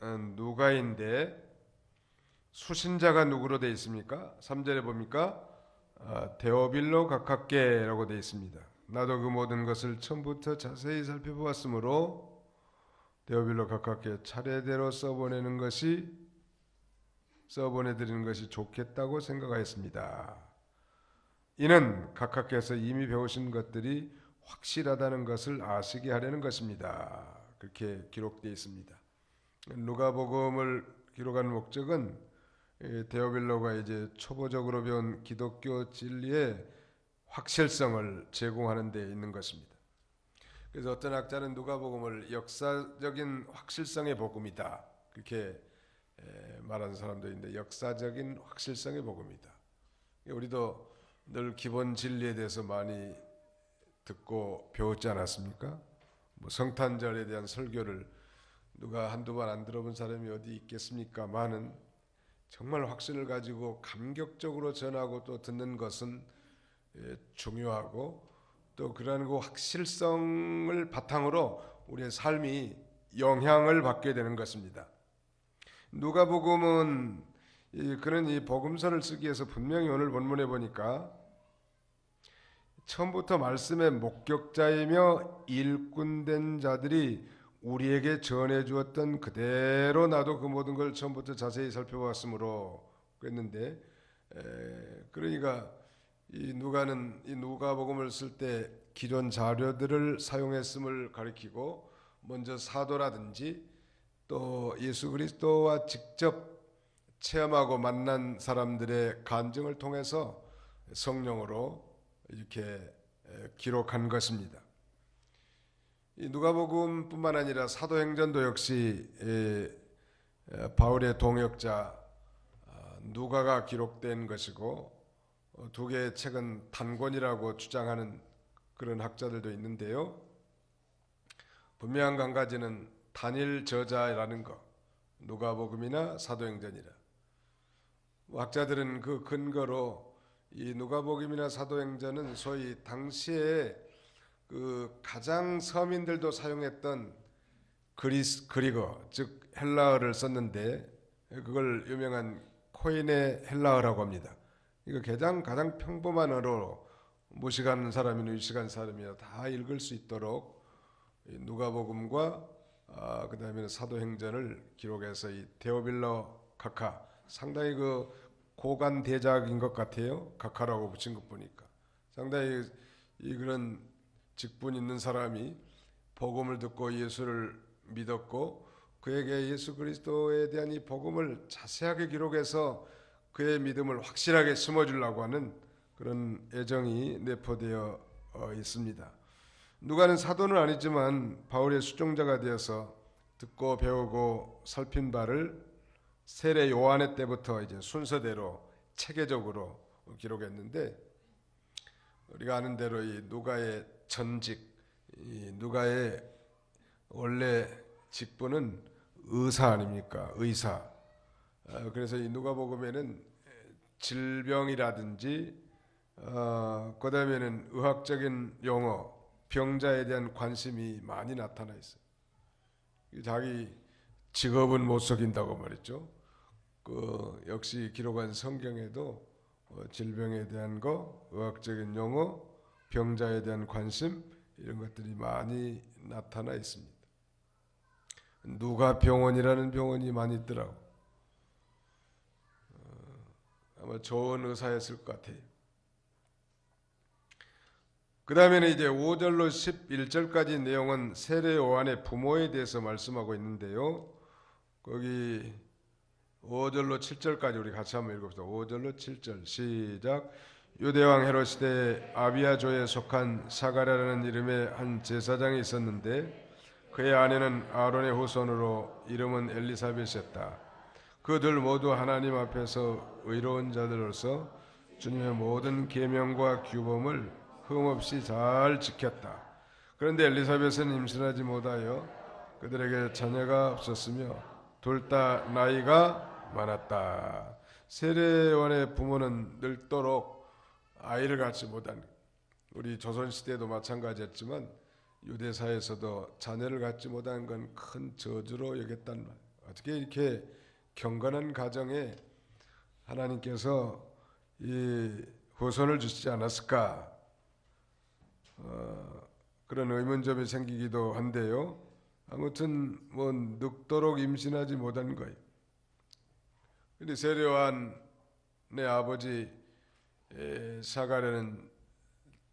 누가인데 수신자가 누구로 되어 있습니까? 3절에 봅니까? 데오빌로 가깝게라고 되어 있습니다. 나도 그 모든 것을 처음부터 자세히 살펴보았으므로 데오빌로 가깝게 차례대로 써보내드리는 것이 좋겠다고 생각하였습니다. 이는 각하께서 이미 배우신 것들이 확실하다는 것을 아시게 하려는 것입니다. 그렇게 기록되어 있습니다. 누가복음을 기록하는 목적은 데오빌로가 이제 초보적으로 배운 기독교 진리의 확실성을 제공하는 데 있는 것입니다. 그래서 어떤 학자는 누가복음을 역사적인 확실성의 복음이다 그렇게 말하는 사람도 있는데, 역사적인 확실성의 복음이다. 우리도 늘 기본 진리에 대해서 많이 듣고 배웠지 않았습니까? 성탄절에 대한 설교를 누가 한두 번 안 들어본 사람이 어디 있겠습니까만은 정말 확신을 가지고 감격적으로 전하고 또 듣는 것은 중요하고, 또 그러한 그 확실성을 바탕으로 우리의 삶이 영향을 받게 되는 것입니다. 누가복음은 그는 이 복음서를 쓰기 위해서 분명히 오늘 본문에 보니까 처음부터 말씀의 목격자이며 일꾼된 자들이 우리에게 전해 주었던 그대로 나도 그 모든 걸 처음부터 자세히 살펴봤으므로 그랬는데, 그러니까 이 누가는 이 누가복음을 쓸 때 기존 자료들을 사용했음을 가리키고, 먼저 사도라든지 또 예수 그리스도와 직접 체험하고 만난 사람들의 간증을 통해서 성령으로 이렇게 기록한 것입니다. 이 누가복음뿐만 아니라 사도행전도 역시 바울의 동역자 누가가 기록된 것이고, 두 개의 책은 단권이라고 주장하는 그런 학자들도 있는데요. 분명한 한 가지는 단일 저자라는 것, 누가복음이나 사도행전이라. 학자들은 그 근거로 이 누가복음이나 사도행전은 소위 당시에 그 가장 서민들도 사용했던 그리거, 즉 헬라어를 썼는데, 그걸 유명한 코인의 헬라어라고 합니다. 이거 가장 평범한 어로 무식한 사람이나 유식한 사람이나 다 읽을 수 있도록 누가복음과 그 다음에 사도행전을 기록해서 이 데오빌로 각하, 상당히 그 고관 대작인 것 같아요. 각하라고 붙인 것 보니까 상당히 그런 직분 있는 사람이 복음을 듣고 예수를 믿었고, 그에게 예수 그리스도에 대한 이 복음을 자세하게 기록해서 그의 믿음을 확실하게 심어주려고 하는 그런 애정이 내포되어 있습니다. 누가는 사도는 아니지만 바울의 수종자가 되어서 듣고 배우고 살핀 바를 세례 요한의 때부터 이제 순서대로 체계적으로 기록했는데, 우리가 아는 대로 이 누가의 전직, 이 누가의 원래 직분은 의사 아닙니까? 의사. 그래서 이 누가복음에는 질병이라든지 그 다음에는 의학적인 용어, 병자에 대한 관심이 많이 나타나 있어요. 자기 직업은 못 속인다고 말했죠. 역시 기록한 성경에도 질병에 대한 거, 의학적인 용어, 병자에 대한 관심, 이런 것들이 많이 나타나 있습니다. 누가 병원이라는 병원이 많이 있더라고. 아마 좋은 의사였을 것 같아요. 그 다음에는 이제 5절로 11절까지 내용은 세례 요한의 부모에 대해서 말씀하고 있는데요. 거기 5절로 7절까지 우리 같이 한번 읽읍시다. 5절로 7절 시작. 유대왕 헤롯시대에 아비아조에 속한 사가랴라는 이름의 한 제사장이 있었는데, 그의 아내는 아론의 후손으로 이름은 엘리사벳이었다. 그들 모두 하나님 앞에서 의로운 자들로서 주님의 모든 계명과 규범을 흠없이 잘 지켰다. 그런데 엘리사벳은 임신하지 못하여 그들에게 자녀가 없었으며 둘 다 나이가 많았다. 세례요한의 부모는 늙도록 아이를 갖지 못한, 우리 조선시대도 마찬가지였지만 유대사에서도 자녀를 갖지 못한 건 큰 저주로 여겼단 말. 어떻게 이렇게 경건한 가정에 하나님께서 이 후손을 주시지 않았을까? 그런 의문점이 생기기도 한데요. 아무튼 뭐 늙도록 임신하지 못한 거예요. 근데 세례요한의 아버지 사가랴는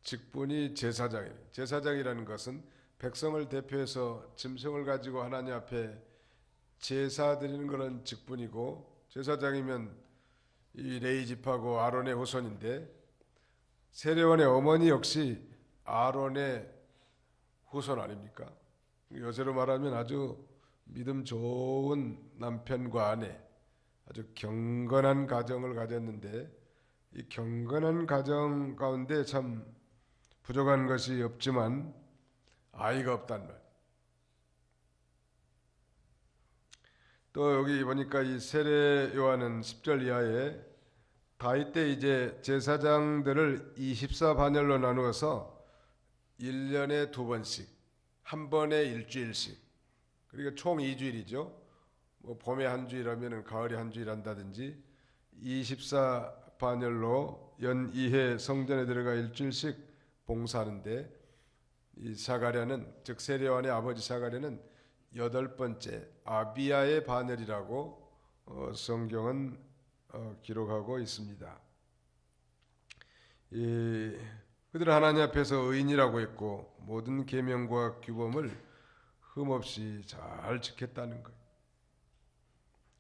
직분이 제사장이에요. 제사장이라는 것은 백성을 대표해서 짐승을 가지고 하나님 앞에 제사 드리는 그런 직분이고, 제사장이면 이 레위 지파고 아론의 후손인데, 세례요한의 어머니 역시 아론의 후손 아닙니까? 요새로 말하면 아주 믿음 좋은 남편과 아내, 아주 경건한 가정을 가졌는데, 이 경건한 가정 가운데 참 부족한 것이 없지만 아이가 없단 말. 또 여기 보니까 이 세례 요한은 10절 이하에 다윗 때 이제 제사장들을 24반열로 나누어서 1년에 2번씩, 한 번에 일주일씩, 그러니까 총 2주일이죠. 뭐 봄에 한 주일 하면은 가을에 한 주일 한다든지 24반열로 연 2회 성전에 들어가 일주일씩 봉사하는데, 이 사가랴는, 즉 세례요한의 아버지 사가랴는 8번째 아비야의 반열이라고 성경은 기록하고 있습니다. 그들은 하나님 앞에서 의인이라고 했고 모든 계명과 규범을 흠없이 잘 지켰다는 거예요.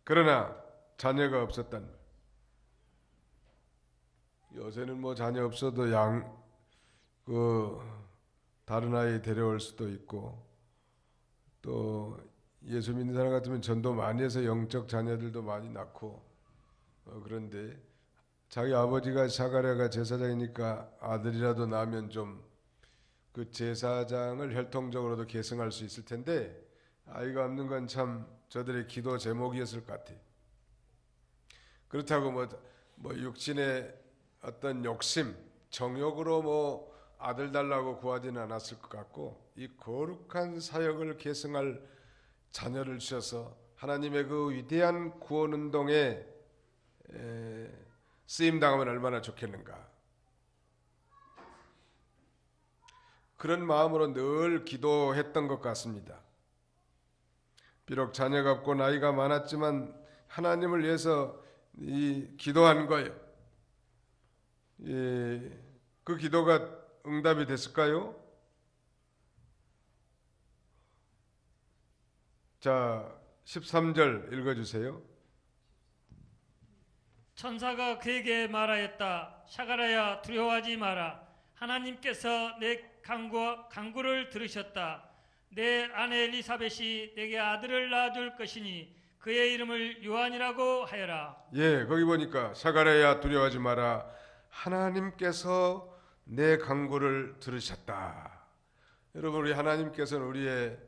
그러나 자녀가 없었단 말이에요. 요새는 뭐 자녀 없어도 다른 아이 데려올 수도 있고, 또 예수 믿는 사람 같으면 전도 많이 해서 영적 자녀들도 많이 낳고, 그런데 자기 아버지가 사가랴가 제사장이니까 아들이라도 낳으면 좀 그 제사장을 혈통적으로도 계승할 수 있을 텐데, 아이가 없는 건 참 저들의 기도 제목이었을 것 같아요. 그렇다고 뭐 육신의 어떤 욕심, 정욕으로 뭐 아들 달라고 구하지는 않았을 것 같고, 이 거룩한 사역을 계승할 자녀를 주셔서 하나님의 그 위대한 구원 운동에 쓰임 당하면 얼마나 좋겠는가. 그런 마음으로 늘 기도했던 것 같습니다. 비록 자녀가 없고 나이가 많았지만 하나님을 위해서 기도한 거예요. 그 기도가 응답이 됐을까요? 자, 13절 읽어주세요. 천사가 그에게 말하였다. 샤가랴야, 두려워하지 마라. 하나님께서 내 간구를 들으셨다. 내 아내 엘리사벳이 내게 아들을 낳아줄 것이니 그의 이름을 요한이라고 하여라. 거기 보니까 샤가랴야 두려워하지 마라. 하나님께서 내 간구를 들으셨다. 여러분, 우리 하나님께서는 우리의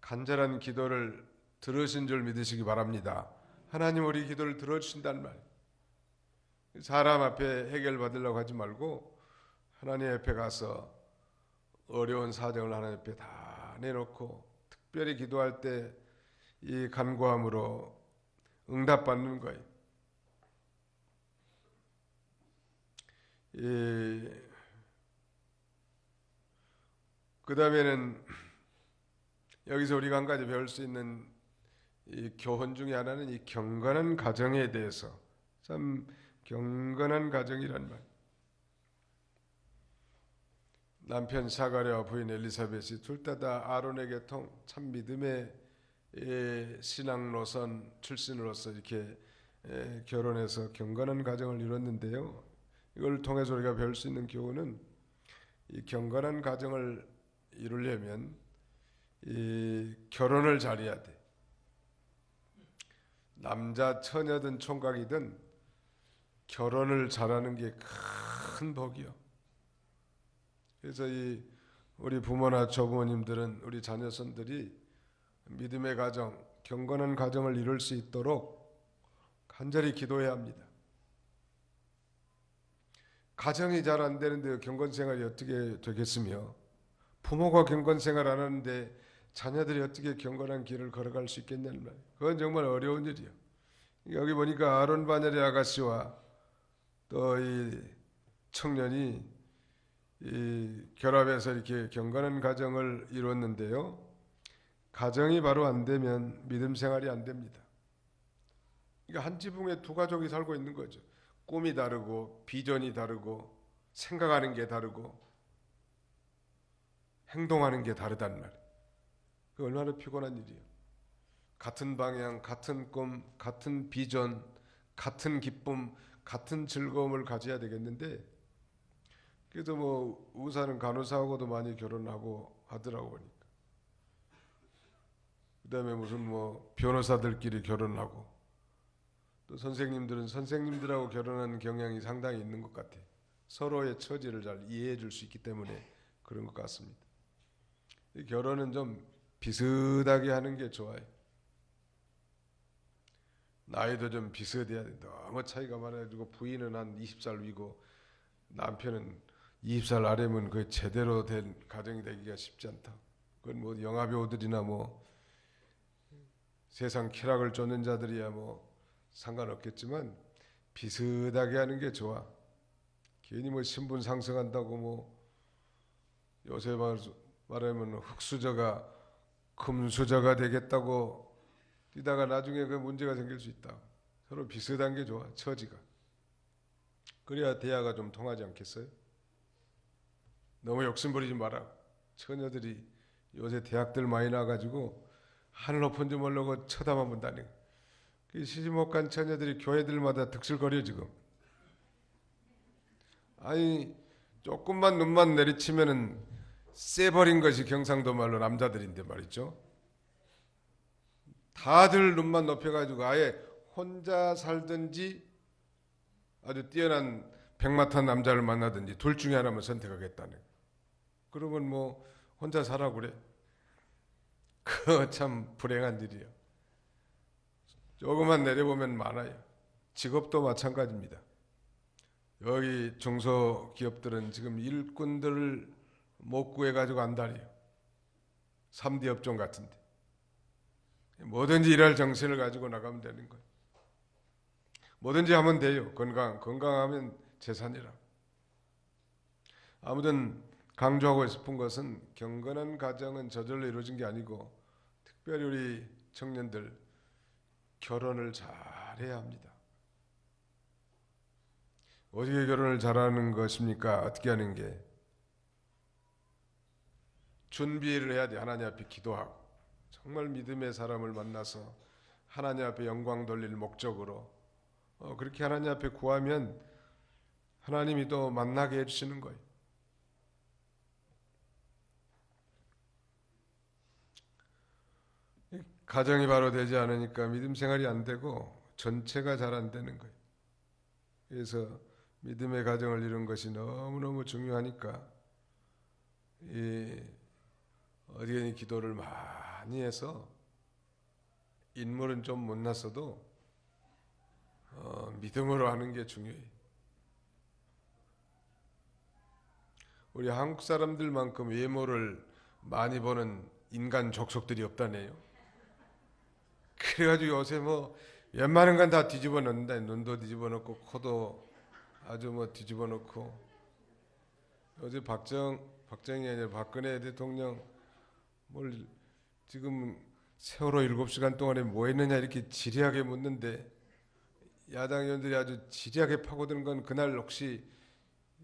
간절한 기도를 들으신 줄 믿으시기 바랍니다. 하나님 우리 기도를 들어주신단 말이에요. 사람 앞에 해결받으려고 하지 말고 하나님 앞에 가서 어려운 사정을 하나님 앞에 다 내놓고 특별히 기도할 때 이 간구함으로 응답받는 거예요. 그 다음에는 여기서 우리가 한 가지 배울 수 있는 이 교훈 중에 하나는 이 경건한 가정에 대해서, 참 경건한 가정이란 말. 남편 사가랴와 부인 엘리사벳이 둘 다 아론의 계통, 참 믿음의 신앙 노선 출신으로서 이렇게 결혼해서 경건한 가정을 이뤘는데요. 이걸 통해서 우리가 배울 수 있는 교훈은, 이 경건한 가정을 이루려면 이 결혼을 잘해야 돼. 남자 처녀든 총각이든 결혼을 잘하는 게 큰 복이요. 그래서 우리 부모나 조부모님들은 우리 자녀손들이 믿음의 가정, 경건한 가정을 이룰 수 있도록 간절히 기도해야 합니다. 가정이 잘 안 되는데 경건생활이 어떻게 되겠으며, 부모가 경건생활 안 하는데 자녀들이 어떻게 경건한 길을 걸어갈 수 있겠냐는 말이에요. 그건 정말 어려운 일이에요. 여기 보니까 아론 바넬의 아가씨와 또 이 청년이 이 결합해서 이렇게 경건한 가정을 이뤘는데요. 가정이 바로 안 되면 믿음 생활이 안 됩니다. 그러니까 한 지붕에 두 가족이 살고 있는 거죠. 꿈이 다르고 비전이 다르고 생각하는 게 다르고 행동하는 게 다르단 말이에요. 그 얼마나 피곤한 일이에요. 같은 방향, 같은 꿈, 같은 비전, 같은 기쁨, 같은 즐거움을 가져야 되겠는데, 그래도 뭐 의사는 간호사하고도 많이 결혼하고 하더라고 보니까. 그다음에 무슨 뭐 변호사들끼리 결혼하고, 또 선생님들은 선생님들하고 결혼하는 경향이 상당히 있는 것 같아. 서로의 처지를 잘 이해해 줄 수 있기 때문에 그런 것 같습니다. 이 결혼은 좀 비슷하게 하는 게 좋아요. 나이도 좀 비슷해야 돼. 너무 차이가 많아가지고 부인은 한 20살 위고 남편은 20살 아래면 그 제대로 된 가정이 되기가 쉽지 않다. 그건 뭐 영화배우들이나 뭐 세상 쾌락을 쫓는 자들이야 뭐 상관없겠지만 비슷하게 하는 게 좋아. 괜히 뭐 신분 상승한다고 뭐 요새 말하면 흙수저가 금수저가 되겠다고 뛰다가 나중에 그 문제가 생길 수 있다. 서로 비슷한 게 좋아, 처지가. 그래야 대화가 좀 통하지 않겠어요? 너무 욕심부리지 마라. 처녀들이 요새 대학들 많이 나가지고 하늘 높은 줄 모르고 쳐다만 본다니. 시집 못 간 처녀들이 교회들마다 득실거려 지금. 아니 조금만 눈만 내리치면은 쎄버린 것이 경상도 말로 남자들인데 말이죠. 다들 눈만 높여가지고 아예 혼자 살든지 아주 뛰어난 백마탄 남자를 만나든지 둘 중에 하나만 선택하겠다는. 그러면 뭐 혼자 살아 그래. 그거 참 불행한 일이에요. 조금만 내려보면 많아요. 직업도 마찬가지입니다. 여기 중소기업들은 지금 일꾼들을 못 구해가지고 안달이에요. 3D 업종 같은데. 뭐든지 일할 정신을 가지고 나가면 되는 거예요. 뭐든지 하면 돼요. 건강하면 재산이라. 아무튼 강조하고 싶은 것은 경건한 가정은 저절로 이루어진 게 아니고 특별히 우리 청년들 결혼을 잘해야 합니다. 어떻게 결혼을 잘하는 것입니까? 어떻게 하는 게? 준비를 해야 돼. 하나님 앞에 기도하고 정말 믿음의 사람을 만나서 하나님 앞에 영광 돌릴 목적으로 그렇게 하나님 앞에 구하면 하나님이 또 만나게 해주시는 거예요. 가정이 바로 되지 않으니까 믿음 생활이 안 되고 전체가 잘 안 되는 거예요. 그래서 믿음의 가정을 이룬 것이 너무너무 중요하니까 어디에 기도를 많이 해서 인물은 좀 못났어도 믿음으로 하는 게 중요해요. 우리 한국 사람들만큼 외모를 많이 보는 인간 족속들이 없다네요. 그래가지고 요새 뭐 웬만한 건 다 뒤집어 놓는다. 눈도 뒤집어 놓고 코도 아주 뭐 뒤집어 놓고. 어제 박정희 아니라 박근혜 대통령 뭘 지금 세월호 7시간 동안에 뭐 했느냐 이렇게 지리하게 묻는데 야당 의원들이 아주 지리하게 파고드는 건 그날 혹시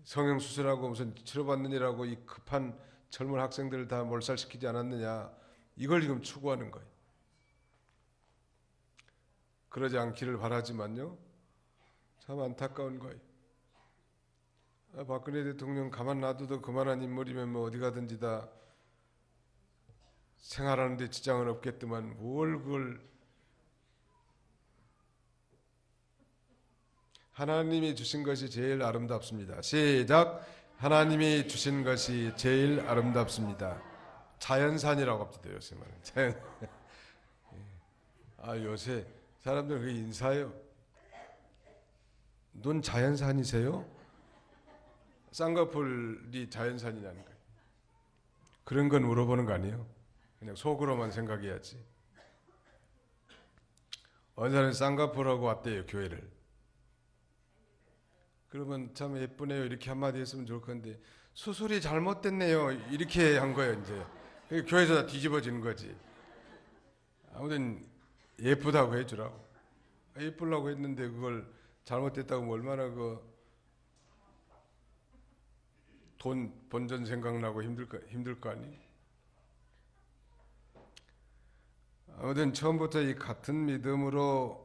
성형수술하고 무슨 치료받느냐라고 이 급한 젊은 학생들을 다 몰살시키지 않았느냐 이걸 지금 추구하는 거예요. 그러지 않기를 바라지만요. 참 안타까운 거예요. 박근혜 대통령 가만 놔둬도 그만한 인물이면 뭐 어디 가든지 다 생활하는 데 지장은 없겠지만 뭘 그걸 하나님이 주신 것이 제일 아름답습니다. 시작. 하나님이 주신 것이 제일 아름답습니다. 자연산이라고 합니다. 요새 말은. 요새 사람들 그게 인사해요. 눈 자연산이세요? 쌍꺼풀이 자연산이냐는 거예요. 그런 건 물어보는 거 아니에요. 그냥 속으로만 생각해야지. 어느 사람이 쌍꺼풀하고 왔대요, 교회를. 그러면 참 예쁘네요 이렇게 한마디 했으면 좋을 건데 수술이 잘못됐네요 이렇게 한 거예요. 이제 교회에서 다 뒤집어지는 거지. 아무튼 예쁘다고 해주라고. 예쁘려고 했는데 그걸 잘못됐다고 하면 얼마나 돈 본전 생각나고 힘들 거 아니. 아무튼 처음부터 이 같은 믿음으로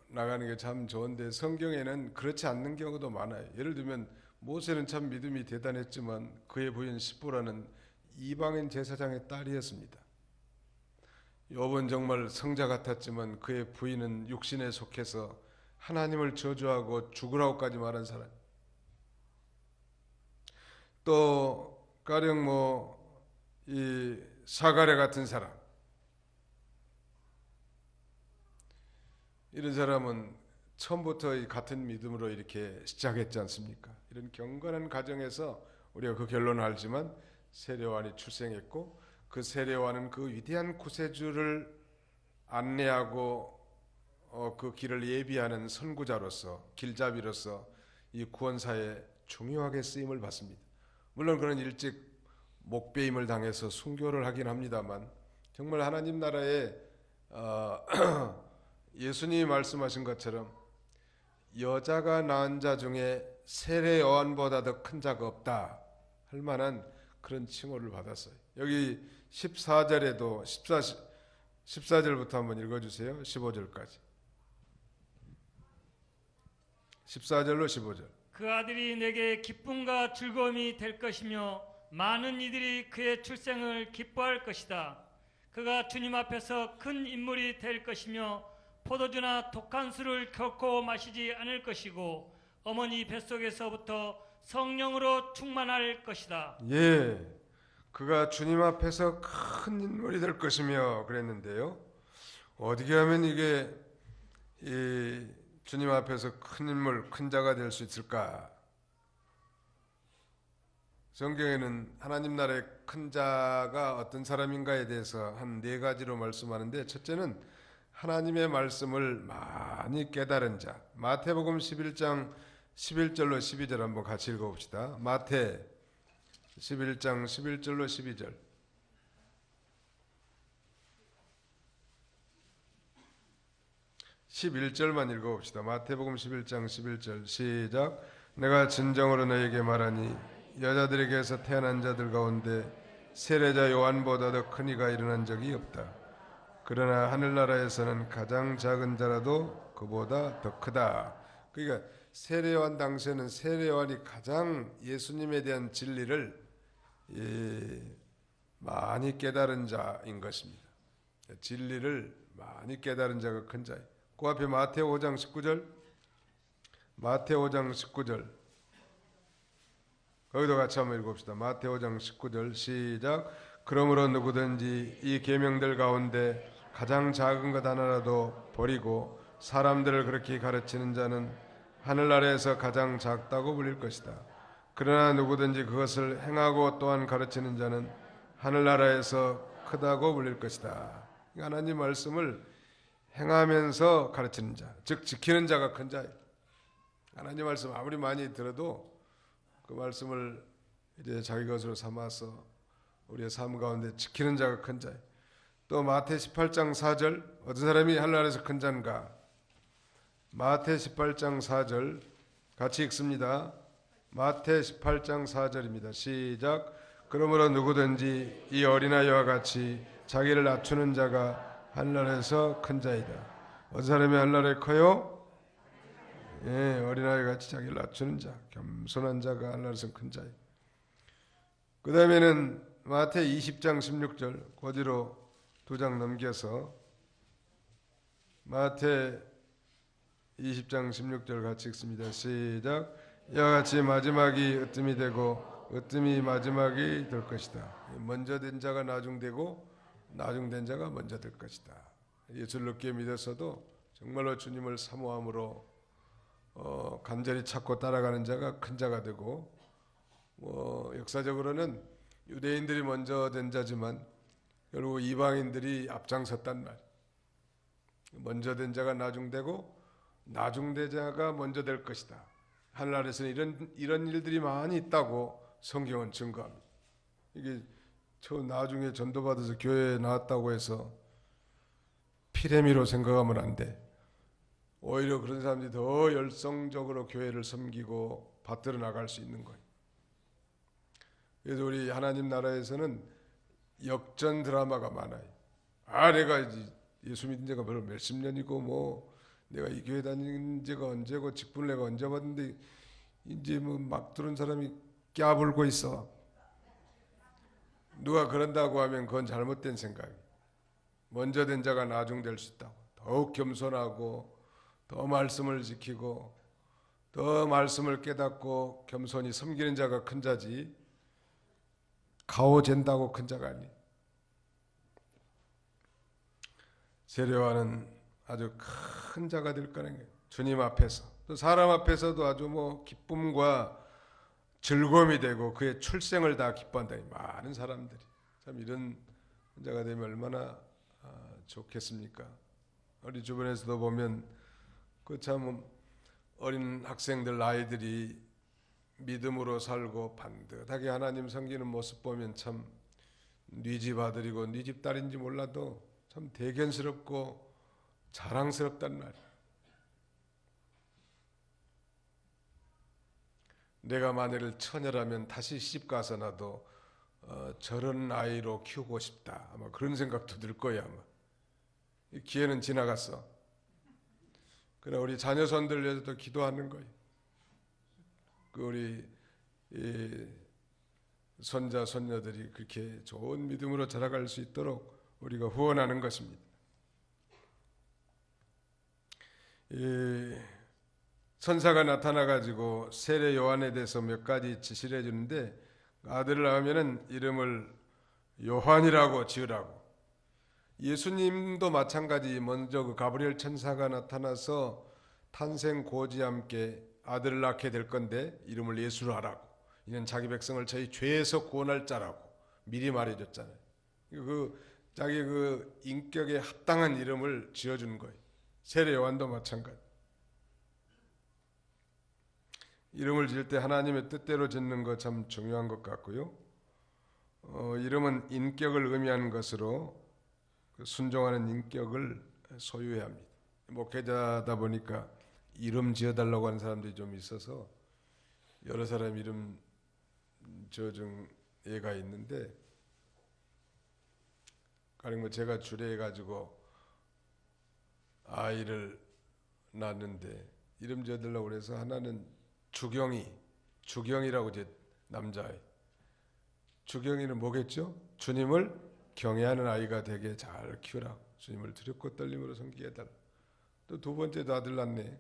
나가는 게 참 좋은데 성경에는 그렇지 않는 경우도 많아요. 예를 들면 모세는 참 믿음이 대단했지만 그의 부인 십보라는 이방인 제사장의 딸이었습니다. 욥은 정말 성자 같았지만 그의 부인은 육신에 속해서 하나님을 저주하고 죽으라고까지 말한 사람. 또 가령 이 사가랴 같은 사람, 이런 사람은 처음부터 이 같은 믿음으로 이렇게 시작했지 않습니까? 이런 경건한 가정에서 우리가 그 결론을 알지만 세례요한이 출생했고 그 세례요한은 그 위대한 구세주를 안내하고 그 길을 예비하는 선구자로서 길잡이로서 이 구원사에 중요하게 쓰임을 받습니다. 물론 그는 일찍 목배임을 당해서 순교를 하긴 합니다만 정말 하나님 나라에 예수님이 말씀하신 것처럼 여자가 낳은 자 중에 세례 요한보다 더 큰 자가 없다 할 만한 그런 칭호를 받았어요. 여기 14절에도 14절부터 한번 읽어주세요. 15절까지. 14절로 15절. 그 아들이 내게 기쁨과 즐거움이 될 것이며 많은 이들이 그의 출생을 기뻐할 것이다. 그가 주님 앞에서 큰 인물이 될 것이며 포도주나 독한 술을 결코 마시지 않을 것이고 어머니 뱃속에서부터 성령으로 충만할 것이다. 예, 그가 주님 앞에서 큰 인물이 될 것이며 그랬는데요. 어떻게 하면 이게 이 주님 앞에서 큰 인물, 큰 자가 될 수 있을까? 성경에는 하나님 나라의 큰 자가 어떤 사람인가에 대해서 한 4가지로 말씀하는데 첫째는 하나님의 말씀을 많이 깨달은 자. 마태복음 11장 11절로 12절 한번 같이 읽어봅시다. 마태 11장 11절로 12절. (11절만) 읽어봅시다. 마태복음 11장 11절 시작. 내가 진정으로 너에게 말하니 여자들에게서 태어난 자들 가운데 세례자 요한보다 더 큰 이가 일어난 적이 없다. 그러나 하늘나라에서는 가장 작은 자라도 그보다 더 크다. 그러니까 세례요한 당시에는 세례요한이 가장 예수님에 대한 진리를 많이 깨달은 자인 것입니다. 진리를 많이 깨달은 자가 큰 자예요. 그 앞에 마태오 5장 19절, 마태오 5장 19절 거기도 같이 한번 읽어봅시다. 마태오 5장 19절 시작. 그러므로 누구든지 이 계명들 가운데 가장 작은 것 하나라도 버리고 사람들을 그렇게 가르치는 자는 하늘나라에서 가장 작다고 불릴 것이다. 그러나 누구든지 그것을 행하고 또한 가르치는 자는 하늘나라에서 크다고 불릴 것이다. 하나님 말씀을 행하면서 가르치는 자, 즉 지키는 자가 큰 자예요. 하나님 말씀 아무리 많이 들어도 그 말씀을 이제 자기 것으로 삼아서 우리의 삶 가운데 지키는 자가 큰 자예요. 또 마태 18장 4절 어떤 사람이 하늘나라에서 큰 자인가? 마태 18장 4절 같이 읽습니다. 마태 18장 4절입니다. 시작. 그러므로 누구든지 이 어린아이와 같이 자기를 낮추는 자가 하늘나라에서 큰 자이다. 어떤 사람이 하늘나라에 커요? 예, 어린아이 같이 자기를 낮추는 자, 겸손한 자가 하늘나라에서 큰 자예요. 그 다음에는 마태 20장 16절 거기로 2장 넘겨서 마태 20장 16절 같이 읽습니다. 시작. 이와 같이 마지막이 으뜸이 되고 으뜸이 마지막이 될 것이다. 먼저 된 자가 나중되고 나중된 자가 먼저 될 것이다. 예수를 늦게 믿었어도 정말로 주님을 사모함으로 간절히 찾고 따라가는 자가 큰 자가 되고 역사적으로는 유대인들이 먼저 된 자지만 결국 이방인들이 앞장섰단 말이에요. 먼저 된 자가 나중되고 나중된 자가 먼저 될 것이다. 하늘나라에서는 이런 일들이 많이 있다고 성경은 증거합니다. 이게 저 나중에 전도받아서 교회에 나왔다고 해서 피레미로 생각하면 안 돼. 오히려 그런 사람들이 더 열성적으로 교회를 섬기고 받들어 나갈 수 있는 거예요. 그래서 우리 하나님 나라에서는 역전 드라마가 많아요. 내가 예수 믿은 지가 몇십 년이고 뭐 내가 이 교회 다닌 지가 언제고 직분을 내가 언제 받는데 이제 뭐 막 들은 사람이 깨불고 있어. 누가 그런다고 하면 그건 잘못된 생각이에요. 먼저 된 자가 나중 될 수 있다고. 더욱 겸손하고 더 말씀을 지키고 더 말씀을 깨닫고 겸손히 섬기는 자가 큰 자지 가오젠다고 큰 자가 아니에요. 세례요한은 아주 큰 자가 될 거라는 거예요. 주님 앞에서 또 사람 앞에서도 아주 뭐 기쁨과 즐거움이 되고 그의 출생을 다 기뻐한다. 많은 사람들이 참 이런 자가 되면 얼마나 좋겠습니까? 우리 주변에서도 보면 그 참 어린 학생들 아이들이 믿음으로 살고 반듯하게 하나님 섬기는 모습 보면 참 네 집 아들이고 네 집 딸인지 몰라도 참 대견스럽고 자랑스럽단 말이야. 내가 만일 처녀라면 다시 시집가서 나도 저런 아이로 키우고 싶다. 아마 그런 생각도 들 거야. 아마 이 기회는 지나갔어. 그러나 우리 자녀손들 위해서도 기도하는 거예요. 그 우리 손자 손녀들이 그렇게 좋은 믿음으로 자라갈 수 있도록 우리가 후원하는 것입니다. 선사가 나타나가지고 세례 요한에 대해서 몇 가지 지시를 해주는데 아들을 낳으면은 이름을 요한이라고 지으라고. 예수님도 마찬가지 먼저 그 가브리엘 천사가 나타나서 탄생 고지와 함께 아들을 낳게 될 건데 이름을 예수로 하라고. 이는 자기 백성을 저희 죄에서 구원할 자라고 미리 말해줬잖아요. 자기 그 인격에 합당한 이름을 지어주는 거예요. 세례 요한도 마찬가지. 이름을 지을 때 하나님의 뜻대로 짓는 거 참 중요한 것 같고요. 이름은 인격을 의미하는 것으로 순종하는 인격을 소유해야 합니다. 목회자다 보니까 이름 지어달라고 하는 사람들이 좀 있어서 여러 사람 이름 지어준 애가 있는데 가령 뭐 제가 주례해가지고 아이를 낳았는데 이름 지어달라고 그래서 하나는 주경이라고 제 남자아이. 주경이는 뭐겠죠? 주님을 경외하는 아이가 되게 잘 키우라고. 주님을 두렵고 떨림으로 섬기게 해달라. 또 두 번째도 아들 낳네.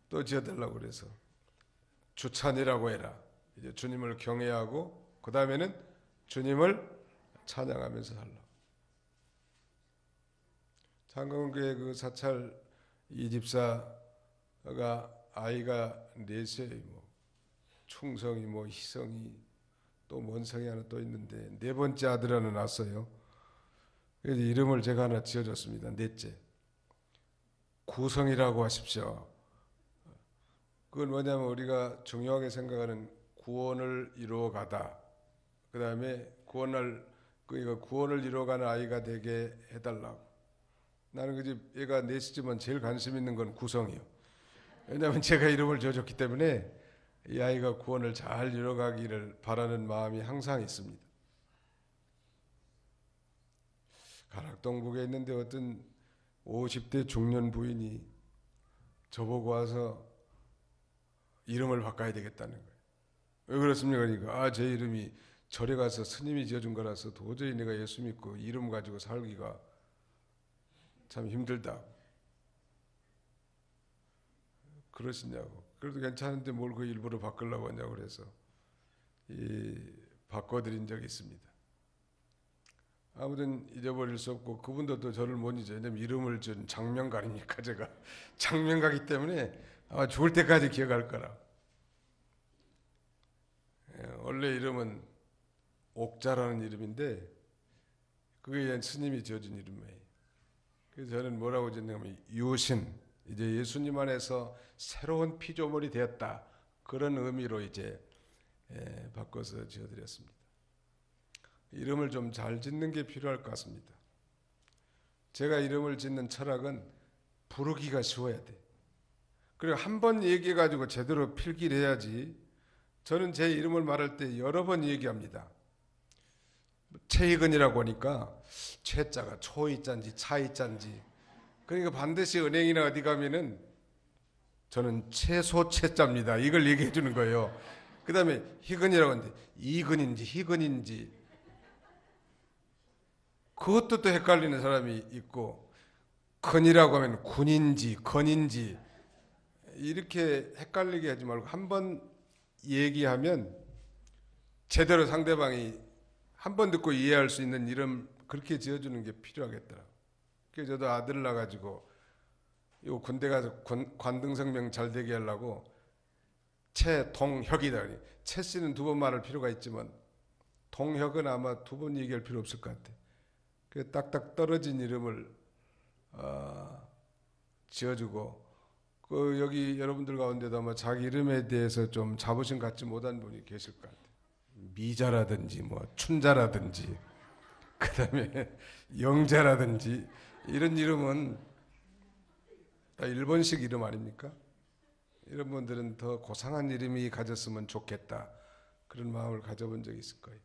또 지어달라고 그래서 주찬이라고 해라. 이제 주님을 경외하고 그 다음에는 주님을 찬양하면서 살라. 창건교회 그 사찰 이 집사가 아이가 넷이에요. 뭐 충성이 뭐 희성이 또 원성이 하나 또 있는데 네 번째 아들 하나 낳았어요. 그래서 이름을 제가 하나 지어줬습니다. 넷째 구성이라고 하십시오. 그건 뭐냐면 우리가 중요하게 생각하는 구원을 이루어가다. 그 다음에 구원을 이루어가는 아이가 되게 해달라고. 나는 그 집 얘가 넷이지만 제일 관심 있는 건 구성이요. 왜냐하면 제가 이름을 지어줬기 때문에 이 아이가 구원을 잘 이뤄가기를 바라는 마음이 항상 있습니다. 가락동북에 있는데 어떤 50대 중년 부인이 저보고 와서 이름을 바꿔야 되겠다는 거예요. 왜 그렇습니까? 그러니까 제 이름이 절에 가서 스님이 지어준 거라서 도저히 내가 예수 믿고 이름 가지고 살기가 참 힘들다. 그러시냐고. 그래도 괜찮은데 뭘 그 일부러 바꾸려고 하냐고 그래서 바꿔드린 적이 있습니다. 아무튼 잊어버릴 수 없고 그분도 또 저를 못 잊어요. 왜냐면 이름을 준 장명가니까 제가 장명가기 때문에 아마 죽을 때까지 기억할 거라. 원래 이름은 옥자라는 이름인데 그게 스님이 지어준 이름이에요. 그래서 저는 뭐라고 지었냐면 유신, 이제 예수님 안에서 새로운 피조물이 되었다, 그런 의미로 이제 바꿔서 지어드렸습니다. 이름을 좀 잘 짓는 게 필요할 것 같습니다. 제가 이름을 짓는 철학은 부르기가 쉬워야 돼. 그리고 한 번 얘기해가지고 제대로 필기를 해야지. 저는 제 이름을 말할 때 여러 번 얘기합니다. 최희근이라고 하니까 최자가 초이자인지 차이자인지, 그러니까 반드시 은행이나 어디 가면은 저는 최소 최자입니다, 이걸 얘기해 주는 거예요. 그 다음에 희근이라고 하는데 이근인지 희근인지 그것도 또 헷갈리는 사람이 있고, 건이라고 하면 군인지 건인지 이렇게 헷갈리게 하지 말고 한 번 얘기하면 제대로 상대방이 한 번 듣고 이해할 수 있는 이름 그렇게 지어주는 게 필요하겠더라고요. 그래서 저도 아들 낳아가지고 요 군대 가서 관등성명 잘 되게 하려고 최동혁이다. 최 씨는 두 번 말할 필요가 있지만 동혁은 아마 두 번 얘기할 필요 없을 것 같아. 그 딱딱 떨어진 이름을 지어주고, 그 여기 여러분들 가운데도 아마 자기 이름에 대해서 좀 자부심 갖지 못한 분이 계실 것 같아요. 미자라든지 뭐 춘자라든지 그다음에 영자라든지 이런 이름은 다 일본식 이름 아닙니까? 이런 분들은 더 고상한 이름이 가졌으면 좋겠다, 그런 마음을 가져본 적이 있을 거예요.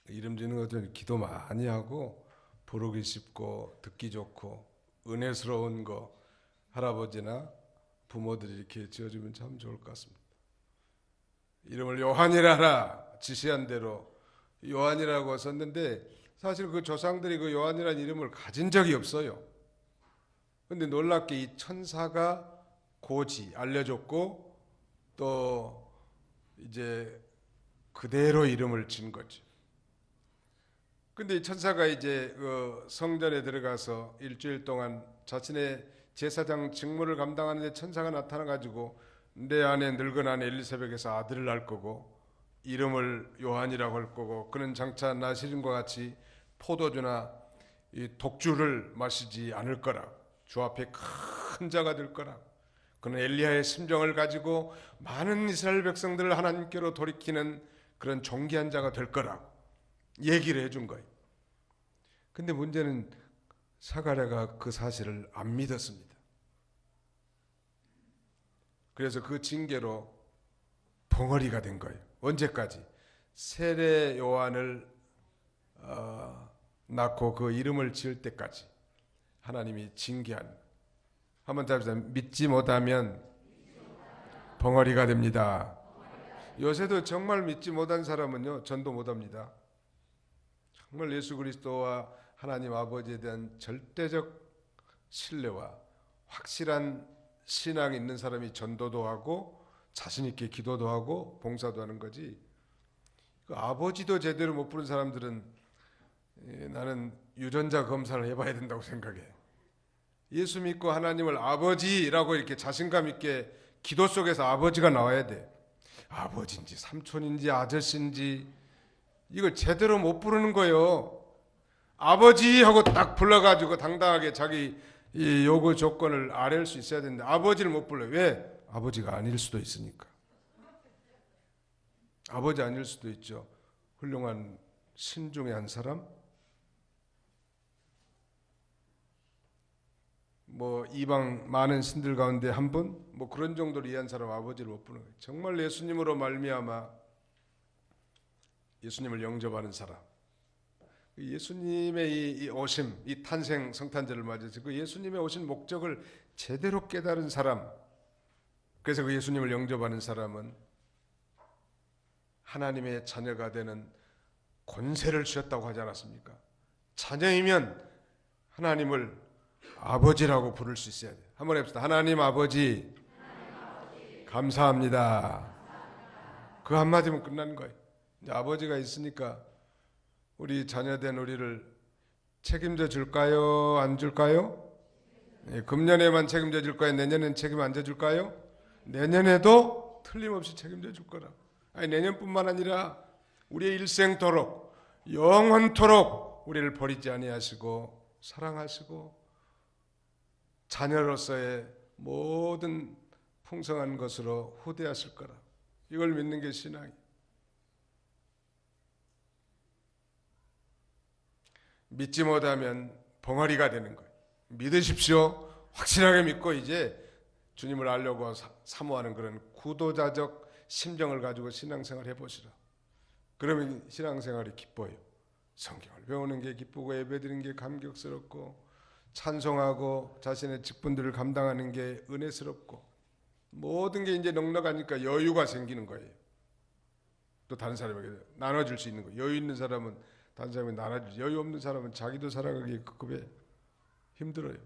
이름 짓는 것도 기도 많이 하고 부르기 쉽고 듣기 좋고 은혜스러운 거 할아버지나 부모들이 이렇게 지어주면 참 좋을 것 같습니다. 이름을 요한이라 하라 지시한 대로 요한이라고 썼는데 사실 그 조상들이 그 요한이라는 이름을 가진 적이 없어요. 근데 놀랍게 이 천사가 고지 알려줬고 또 이제 그대로 이름을 진 거죠. 근데 이 천사가 이제 그 성전에 들어가서 일주일 동안 자신의 제사장 직무를 감당하는데 천사가 나타나 가지고 내 안에 늙은아내 엘리사벳에서 아들을 낳을 거고 이름을 요한이라고 할 거고 그는 장차 나시린과 같이 포도주나 이 독주를 마시지 않을 거라, 주 앞에 큰 자가 될 거라, 그는 엘리야의 심정을 가지고 많은 이스라엘 백성들을 하나님께로 돌이키는 그런 존귀한 자가 될 거라 얘기를 해준 거예요. 근데 문제는 사가랴가 그 사실을 안 믿었습니다. 그래서 그 징계로 벙어리가 된 거예요. 언제까지? 세례 요한을 낳고 그 이름을 지을 때까지 하나님이 징계한. 한번 답시다. 믿지 못하면 벙어리가 됩니다. 요새도 정말 믿지 못한 사람은요 전도 못합니다. 정말 예수 그리스도와 하나님 아버지에 대한 절대적 신뢰와 확실한 신앙이 있는 사람이 전도도 하고 자신 있게 기도도 하고 봉사도 하는 거지. 그 아버지도 제대로 못 부른 사람들은 나는 유전자 검사를 해봐야 된다고 생각해. 예수 믿고 하나님을 아버지라고 이렇게 자신감 있게 기도 속에서 아버지가 나와야 돼. 아버지인지 삼촌인지 아저씨인지 이걸 제대로 못 부르는 거예요. 아버지 하고 딱 불러가지고 당당하게 자기 이 요구 조건을 아뢰을 수 있어야 되는데 아버지를 못 불러요. 왜? 아버지가 아닐 수도 있으니까. 아버지 아닐 수도 있죠. 훌륭한 신 중에 한 사람, 뭐 이방 많은 신들 가운데 한 분, 뭐 그런 정도로 이해한 사람 아버지를 못 부르는 거예요. 정말 예수님으로 말미암아 예수님을 영접하는 사람, 예수님의 이 오심, 이 탄생 성탄절을 맞아서 그 예수님의 오신 목적을 제대로 깨달은 사람, 그래서 그 예수님을 영접하는 사람은 하나님의 자녀가 되는 권세를 주셨다고 하지 않았습니까? 자녀이면 하나님을 아버지라고 부를 수 있어야 돼요. 한번 해봅시다. 하나님 아버지, 감사합니다. 그 한마디면 끝나는 거예요. 이제 아버지가 있으니까 우리 자녀된 우리를 책임져 줄까요? 안 줄까요? 금년에만 책임져 줄 거예요? 내년엔 책임 안 져 줄까요? 내년에도 틀림없이 책임져 줄 거라. 아니 내년뿐만 아니라 우리의 일생토록 영원토록 우리를 버리지 아니하시고 사랑하시고 자녀로서의 모든 풍성한 것으로 후대하실 거라. 이걸 믿는 게 신앙이에요. 믿지 못하면 벙어리가 되는 거예요. 믿으십시오. 확실하게 믿고 이제 주님을 알려고 사모하는 그런 구도자적 심정을 가지고 신앙생활 해보시라. 그러면 신앙생활이 기뻐요. 성경을 배우는 게 기쁘고 예배드리는 게 감격스럽고 찬송하고 자신의 직분들을 감당하는 게 은혜스럽고 모든 게 이제 넉넉하니까 여유가 생기는 거예요. 또 다른 사람에게 나눠줄 수 있는 거예요. 여유 있는 사람은 다른 사람에게 나눠주지, 여유 없는 사람은 자기도 살아가기 급급해 힘들어요.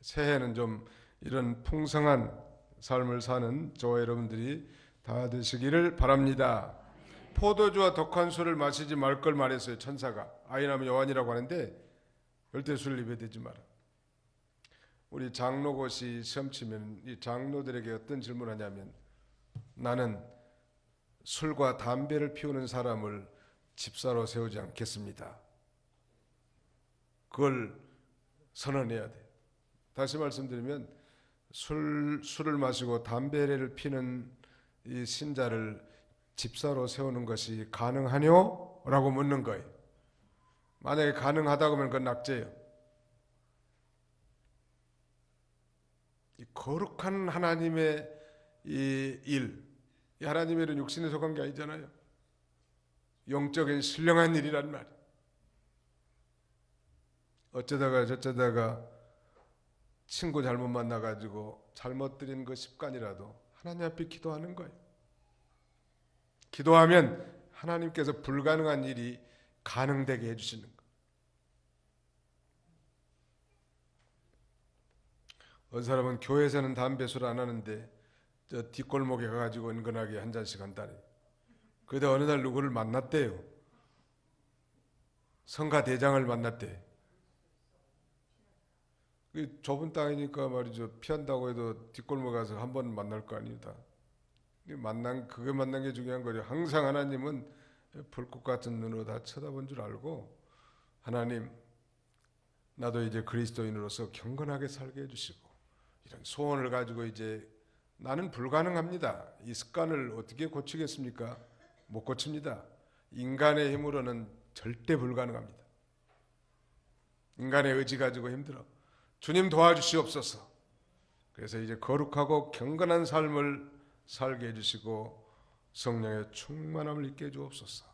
새해는 좀 이런 풍성한 삶을 사는 저와 여러분들이 다 되시기를 바랍니다. 포도주와 독한 술을 마시지 말 걸 말했어요. 천사가. 아이나무 요한이라고 하는데 절대 술을 입에 대지 마라. 우리 장로고시 시험 치면 이 장로들에게 어떤 질문을 하냐면 나는 술과 담배를 피우는 사람을 집사로 세우지 않겠습니다. 그걸 선언해야 돼. 다시 말씀드리면 술을 마시고 담배를 피는 이 신자를 집사로 세우는 것이 가능하뇨? 라고 묻는 거예요. 만약에 가능하다고 하면 그건 낙제예요. 이 거룩한 하나님의 이 하나님의 일은 육신에 속한 게 아니잖아요. 영적인 신령한 일이란 말이에요. 어쩌다가 저쩌다가 친구 잘못 만나가지고 잘못 드린 그 습관이라도 하나님 앞에 기도하는 거예요. 기도하면 하나님께서 불가능한 일이 가능되게 해주시는 거예요. 어떤 사람은 교회에서는 담배 술 안 하는데 저 뒷골목에 가가지고 은근하게 한 잔씩 한다니. 그러다 어느 날 누구를 만났대요. 성가대장을 만났대. 좁은 땅이니까 말이죠. 피한다고 해도 뒷골목 가서 한 번 만날 거 아닙니다. 그게 만난 게 중요한 거죠. 항상 하나님은 불꽃 같은 눈으로 다 쳐다본 줄 알고 하나님 나도 이제 그리스도인으로서 경건하게 살게 해주시고 이런 소원을 가지고 이제 나는 불가능합니다. 이 습관을 어떻게 고치겠습니까? 못 고칩니다. 인간의 힘으로는 절대 불가능합니다. 인간의 의지 가지고 힘들어. 주님 도와주시옵소서. 그래서 이제 거룩하고 경건한 삶을 살게 해주시고 성령의 충만함을 있게 해주옵소서.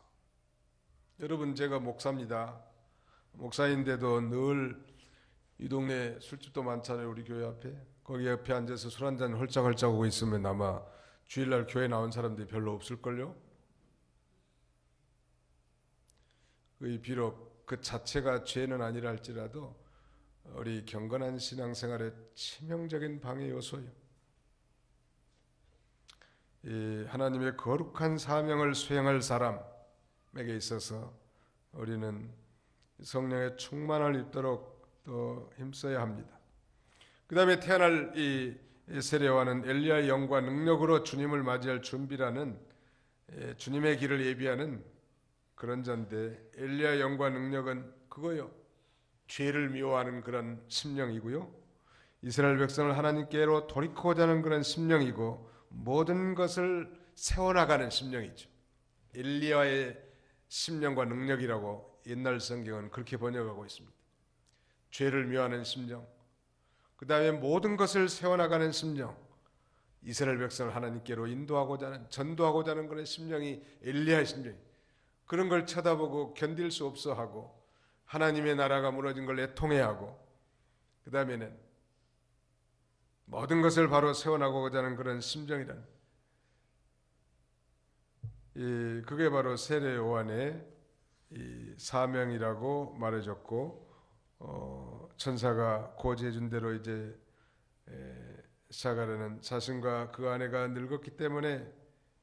여러분 제가 목사입니다. 목사인데도 늘 이 동네 술집도 많잖아요. 우리 교회 앞에. 거기 옆에 앉아서 술 한잔 헐짝헐짝 하고 있으면 아마 주일날 교회 나온 사람들이 별로 없을걸요. 비록 그 자체가 죄는 아니라 할지라도 우리 경건한 신앙생활의 치명적인 방해 요소예요. 이 하나님의 거룩한 사명을 수행할 사람에게 있어서 우리는 성령의 충만을 입도록 또 힘써야 합니다. 그 다음에 태어날 이 세례요한은 엘리야의 영과 능력으로 주님을 맞이할 준비라는 주님의 길을 예비하는 그런 자인데 엘리야의 영과 능력은 그거요. 죄를 미워하는 그런 심령이고요. 이스라엘 백성을 하나님께로 돌이키고자 하는 그런 심령이고 모든 것을 세워나가는 심령이죠. 엘리야의 심령과 능력이라고 옛날 성경은 그렇게 번역하고 있습니다. 죄를 미워하는 심령, 그 다음에 모든 것을 세워나가는 심령, 이스라엘 백성을 하나님께로 인도하고자 하는 전도하고자 하는 그런 심령이 엘리야의 심령이 그런 걸 쳐다보고 견딜 수 없어 하고 하나님의 나라가 무너진 걸 애통해하고 그 다음에는 모든 것을 바로 세워나가고자 하는 그런 심정이란 그게 바로 세례 요한의 이 사명이라고 말해줬고 천사가 고지해준 대로 이제 시작하려는 자신과 그 아내가 늙었기 때문에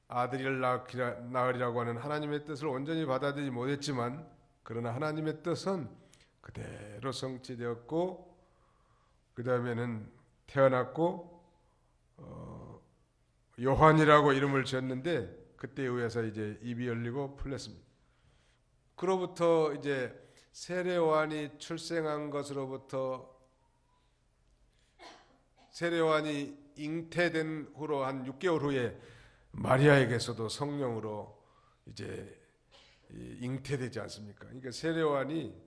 아들을 낳으리라고 하는 하나님의 뜻을 온전히 받아들이지 못했지만 그러나 하나님의 뜻은 그대로 성취되었고 그 다음에는 태어났고 요한이라고 이름을 지었는데 그때에 의해서 이제 입이 열리고 풀렸습니다. 그로부터 이제 세례 요한이 출생한 것으로부터 세례 요한이 잉태된 후로 한 6개월 후에 마리아에게서도 성령으로 이제 잉태되지 않습니까? 그러니까 세례 요한이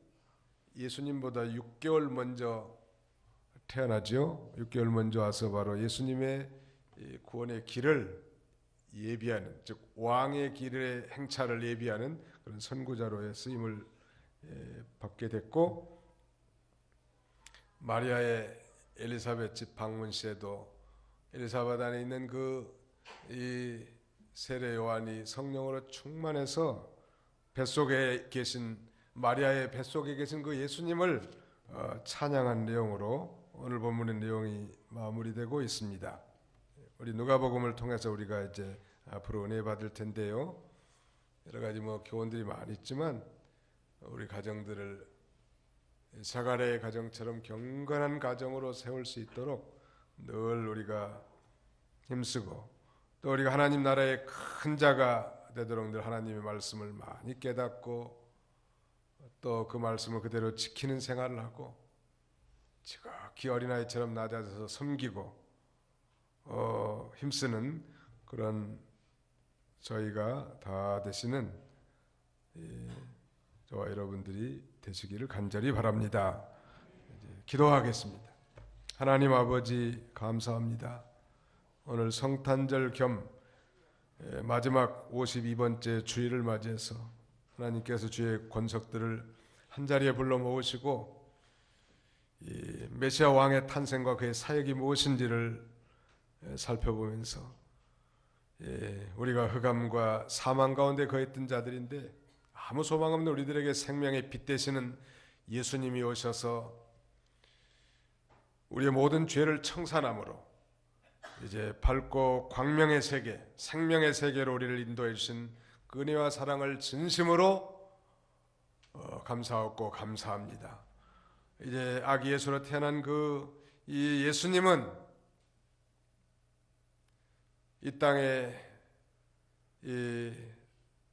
예수님보다 6개월 먼저 태어나죠. 6개월 먼저 와서 바로 예수님의 구원의 길을 예비하는, 즉 왕의 길의 행차를 예비하는 그런 선구자로의 쓰임을 받게 됐고, 마리아의 엘리사벳 집 방문 시에도 엘리사벳 안에 있는 이 세례 요한이 성령으로 충만해서 뱃속에 계신 마리아의 뱃속에 계신 그 예수님을 찬양한 내용으로 오늘 본문의 내용이 마무리되고 있습니다. 우리 누가복음을 통해서 우리가 이제 앞으로 은혜 받을 텐데요. 여러 가지 교훈들이 많이 있지만 우리 가정들을 사가랴의 가정처럼 경건한 가정으로 세울 수 있도록 늘 우리가 힘쓰고, 또 우리가 하나님 나라의 큰 자가 되도록 늘 하나님의 말씀을 많이 깨닫고 또 그 말씀을 그대로 지키는 생활을 하고 지극히 어린아이처럼 낮아져서 섬기고 힘쓰는 그런 저희가 다 되시는 저와 여러분들이 되시기를 간절히 바랍니다. 기도하겠습니다. 하나님 아버지, 감사합니다. 오늘 성탄절 겸 마지막 52번째 주일을 맞이해서 하나님께서 주의 권석들을 한자리에 불러 모으시고 이 메시아 왕의 탄생과 그의 사역이 무엇인지를 살펴보면서 우리가 흑암과 사망 가운데 거했던 자들인데 아무 소망 없는 우리들에게 생명의 빛 되시는 예수님이 오셔서 우리의 모든 죄를 청산함으로 이제 밝고 광명의 세계, 생명의 세계로 우리를 인도해 주신 그 은혜와 사랑을 진심으로 감사하고 감사합니다. 이제 아기 예수로 태어난 이 예수님은 이 땅에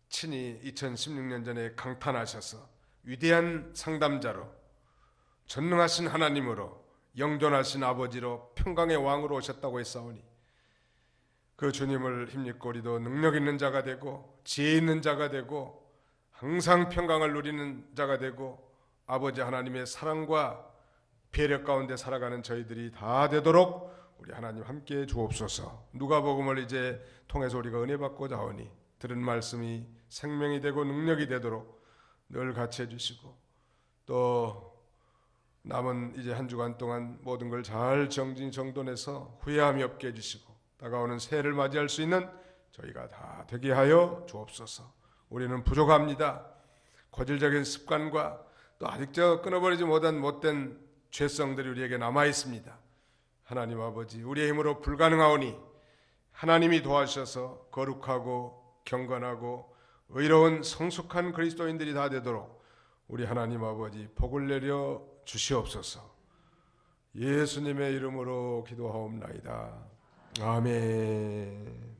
친히 2016년 전에 강탄하셔서 위대한 상담자로, 전능하신 하나님으로, 영존하신 아버지로, 평강의 왕으로 오셨다고 했사오니 그 주님을 힘입고 우리도 능력 있는 자가 되고 지혜 있는 자가 되고 항상 평강을 누리는 자가 되고 아버지 하나님의 사랑과 배려 가운데 살아가는 저희들이 다 되도록 우리 하나님 함께해 주옵소서. 누가복음을 이제 통해서 우리가 은혜 받고자 하오니 들은 말씀이 생명이 되고 능력이 되도록 늘 같이 해주시고, 또 남은 이제 한 주간 동안 모든 걸 잘 정진정돈해서 후회함이 없게 해주시고 다가오는 새해를 맞이할 수 있는 저희가 다 되게 하여 주옵소서. 우리는 부족합니다. 고질적인 습관과 또 아직 끊어버리지 못한 못된 죄성들이 우리에게 남아 있습니다. 하나님 아버지, 우리의 힘으로 불가능하오니 하나님이 도와주셔서 거룩하고 경건하고 의로운 성숙한 그리스도인들이 다 되도록 우리 하나님 아버지 복을 내려 주시옵소서. 예수님의 이름으로 기도하옵나이다. 아멘.